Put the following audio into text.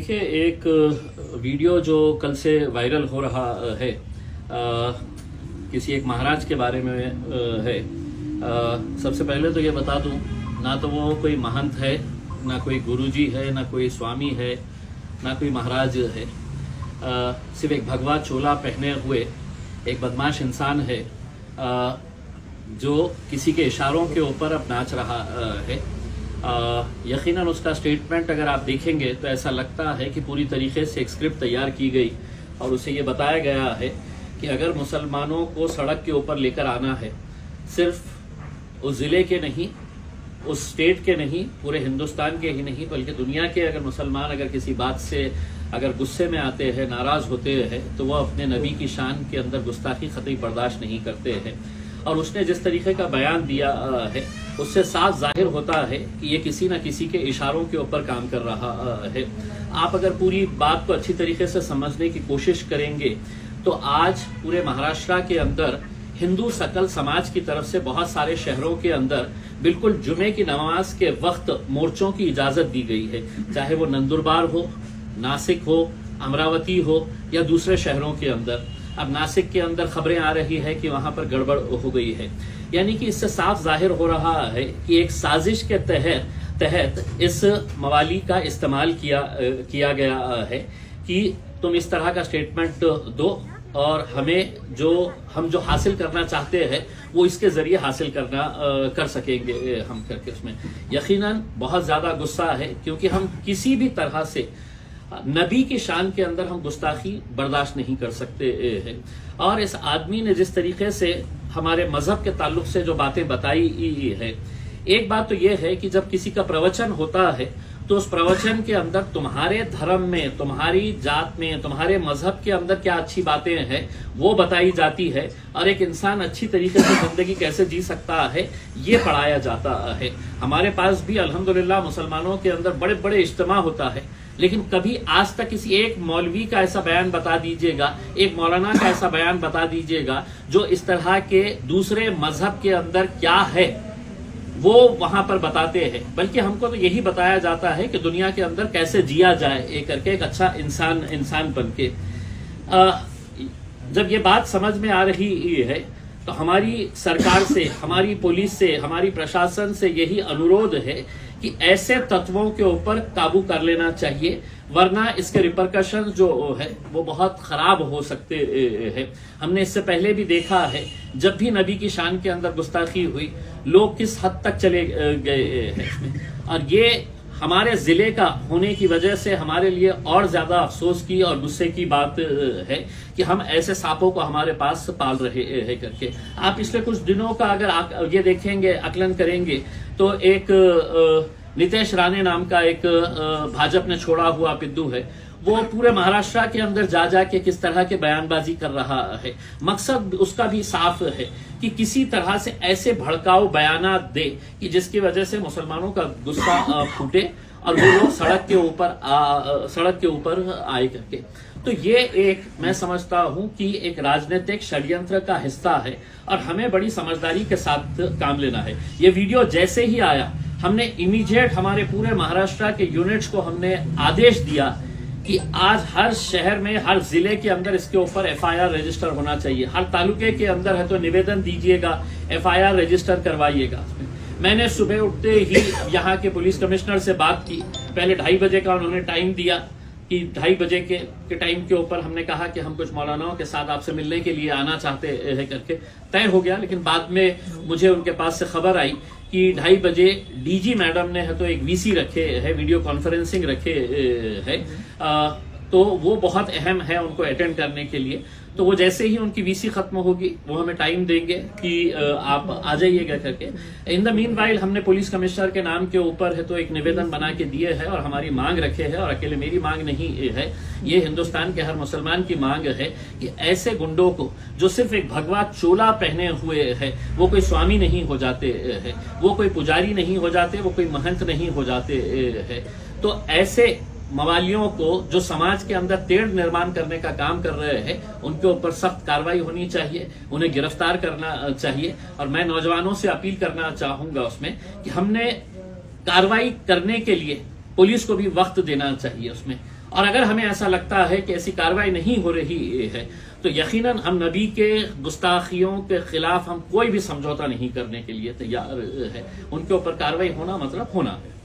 देखिए, एक वीडियो जो कल से वायरल हो रहा है किसी एक महाराज के बारे में है। सबसे पहले तो ये बता दूं, ना तो वो कोई महंत है, ना कोई गुरुजी है, ना कोई स्वामी है, ना कोई महाराज है। सिर्फ एक भगवा चोला पहने हुए एक बदमाश इंसान है जो किसी के इशारों के ऊपर अब नाच रहा है। यकीनन उसका स्टेटमेंट अगर आप देखेंगे तो ऐसा लगता है कि पूरी तरीके से एक स्क्रिप्ट तैयार की गई और उसे ये बताया गया है कि अगर मुसलमानों को सड़क के ऊपर लेकर आना है, सिर्फ उस ज़िले के नहीं, उस स्टेट के नहीं, पूरे हिंदुस्तान के ही नहीं, बल्कि दुनिया के अगर मुसलमान अगर किसी बात से अगर गुस्से में आते हैं, नाराज़ होते हैं, तो वह अपने नबी की शान के अंदर गुस्ताखी कतई बर्दाश्त नहीं करते हैं। और उसने जिस तरीके का बयान दिया है उससे साफ जाहिर होता है कि ये किसी न किसी के इशारों के ऊपर काम कर रहा है। आप अगर पूरी बात को अच्छी तरीके से समझने की कोशिश करेंगे तो आज पूरे महाराष्ट्र के अंदर हिंदू सकल समाज की तरफ से बहुत सारे शहरों के अंदर बिल्कुल जुमे की नमाज के वक्त मोर्चों की इजाजत दी गई है, चाहे वो नंदुरबार हो, नासिक हो, अमरावती हो या दूसरे शहरों के अंदर। अब नासिक के अंदर खबरें आ रही है कि वहां पर गड़बड़ हो गई है, यानी कि इससे साफ जाहिर हो रहा है कि एक साजिश के तहत इस मवाली का इस्तेमाल किया गया है कि तुम इस तरह का स्टेटमेंट दो और हम जो हासिल करना चाहते हैं वो इसके जरिए हासिल कर सकेंगे हम करके। उसमें यकीनन बहुत ज्यादा गुस्सा है क्योंकि हम किसी भी तरह से नबी की शान के अंदर हम गुस्ताखी बर्दाश्त नहीं कर सकते हैं। और इस आदमी ने जिस तरीके से हमारे मजहब के ताल्लुक से जो बातें बताई है, एक बात तो यह है कि जब किसी का प्रवचन होता है तो उस प्रवचन के अंदर तुम्हारे धर्म में, तुम्हारी जात में, तुम्हारे मजहब के अंदर क्या अच्छी बातें हैं वो बताई जाती है और एक इंसान अच्छी तरीके से जिंदगी कैसे जी सकता है ये पढ़ाया जाता है। हमारे पास भी अल्हम्दुलिल्लाह मुसलमानों के अंदर बड़े बड़े इज्तिमा होता है, लेकिन कभी आज तक किसी एक मौलवी का ऐसा बयान बता दीजिएगा, एक मौलाना का ऐसा बयान बता दीजिएगा जो इस तरह के दूसरे मजहब के अंदर क्या है वो वहां पर बताते हैं। बल्कि हमको तो यही बताया जाता है कि दुनिया के अंदर कैसे जिया जाए एक करके, एक अच्छा इंसान बन के। जब ये बात समझ में आ रही है तो हमारी सरकार से, हमारी पुलिस से, हमारी प्रशासन से यही अनुरोध है कि ऐसे तत्वों के ऊपर काबू कर लेना चाहिए, वरना इसके रिपरकशन जो है वो बहुत खराब हो सकते हैं। हमने इससे पहले भी देखा है, जब भी नबी की शान के अंदर गुस्ताखी हुई लोग किस हद तक चले गए हैं। और ये हमारे जिले का होने की वजह से हमारे लिए और ज्यादा अफसोस की और गुस्से की बात है कि हम ऐसे सांपों को हमारे पास पाल रहे हैं करके। आप पिछले कुछ दिनों का अगर आप ये देखेंगे, आकलन करेंगे तो एक नितेश राणे नाम का एक भाजपा ने छोड़ा हुआ पिद्दू है, वो पूरे महाराष्ट्र के अंदर जा के किस तरह के बयानबाजी कर रहा है। मकसद उसका भी साफ है कि किसी तरह से ऐसे भड़काऊ बयानात दे कि जिसकी वजह से मुसलमानों का गुस्सा फूटे और वो लोग सड़क के ऊपर आए करके। तो ये एक, मैं समझता हूं कि एक राजनीतिक षड्यंत्र का हिस्सा है और हमें बड़ी समझदारी के साथ काम लेना है। ये वीडियो जैसे ही आया हमने इमीडिएट हमारे पूरे महाराष्ट्र के यूनिट्स को हमने आदेश दिया कि आज हर शहर में, हर जिले के अंदर इसके ऊपर एफआईआर रजिस्टर होना चाहिए। हर तालुके के अंदर है तो निवेदन दीजिएगा, एफआईआर रजिस्टर करवाइएगा। मैंने सुबह उठते ही यहाँ के पुलिस कमिश्नर से बात की। पहले 2:30 बजे का उन्होंने टाइम दिया कि 2:30 बजे के टाइम के ऊपर हमने कहा कि हम कुछ मौलानाओं के साथ आपसे मिलने के लिए आना चाहते हैं करके। तय हो गया, लेकिन बाद में मुझे उनके पास से खबर आई कि 2:30 बजे डीजी मैडम ने है तो एक वीसी रखे है, वीडियो कॉन्फ्रेंसिंग रखे है, तो वो बहुत अहम है उनको अटेंड करने के लिए। तो वो जैसे ही उनकी वीसी खत्म होगी वो हमें टाइम देंगे कि आप आ जाइएगा करके। इन द मीन वाइल हमने पुलिस कमिश्नर के नाम के ऊपर है तो एक निवेदन बना के दिए है और हमारी मांग रखे है, और अकेले मेरी मांग नहीं है, ये हिंदुस्तान के हर मुसलमान की मांग है कि ऐसे गुंडों को जो सिर्फ एक भगवा चोला पहने हुए है, वो कोई स्वामी नहीं हो जाते हैं, वो कोई पुजारी नहीं हो जाते, वो कोई महंत नहीं हो जाते हैं। तो ऐसे मवालियों को जो समाज के अंदर तेढ़ निर्माण करने का काम कर रहे हैं उनके ऊपर सख्त कार्रवाई होनी चाहिए, उन्हें गिरफ्तार करना चाहिए। और मैं नौजवानों से अपील करना चाहूंगा उसमें कि हमने कार्रवाई करने के लिए पुलिस को भी वक्त देना चाहिए उसमें। और अगर हमें ऐसा लगता है कि ऐसी कार्रवाई नहीं हो रही है तो यकीनन हम नबी के गुस्ताखियों के खिलाफ हम कोई भी समझौता नहीं करने के लिए तैयार है। उनके ऊपर कार्रवाई होना मतलब होना है।